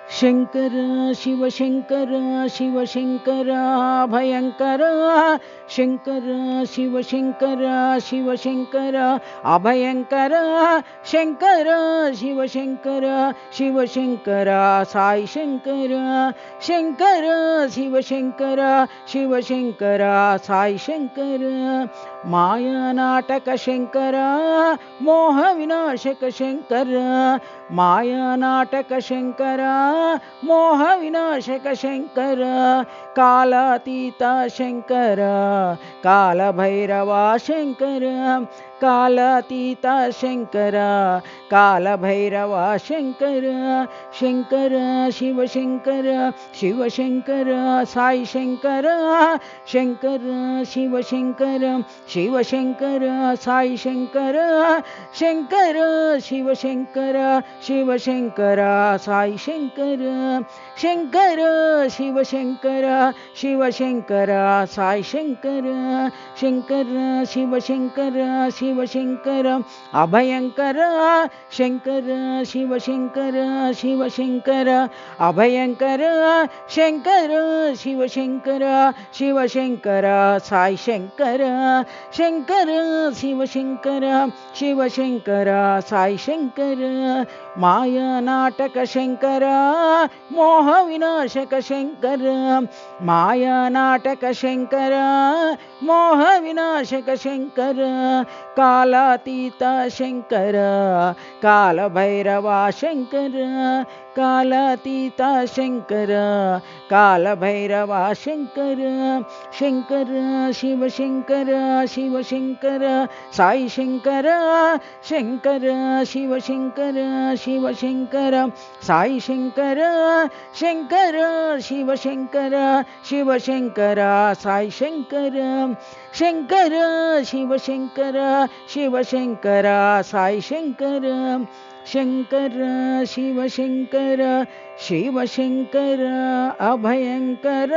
शंकर शिवशंकर शिवशंकर अभयंकर शंकर शिवशंकर शिवशंकर अभयंकर शंकर शिवशंकर शिवशंकर साई शंकर शंकर शिवशंकर शिवशंकर साई शंकर माया नाटक शंकर मोह विनाशक शंकर माया नाटक शंकर मोह विनाशक शंकर कालातीत शंकर काल भैरवा शंकर कालातीत शंकर काल भैरवा शंकर शंकर शिवशंकर शिवशंकर साई शंकर शंकर शिवशंकर शिवशंकर साई शंकर शंकर शिवशंकर शिवशंकर साई शंकर शंकर शिवशंकर शिवशंकर साई शंकर शंकर शिवशंकर शिवशंकर अभयंकर शंकर शिवशंकर शिवशंकर अभयंकर शंकर शिवशंकर शिवशंकर साई शंकर शंकर शिवशंकर शिवशंकर साई शंकर माया नाटक शंकर मोह विनाशक शंकर माया नाटक शंकर मोह विनाशक शंकर कालातीत शंकर काल भैरवा शंकर कालातीत शंकर काल भैरवा शंकर शंकर शिवशंकर शिवशंकर साई शंकर शंकर शिवशंकर शिवशंकर साई शंकर शंकर शिवशंकर शिवशंकर साई शंकर शंकर शिवशंकर शिवशंकर साई शंकर शंकर शिवशंकर शिवशंकर अभयंकर।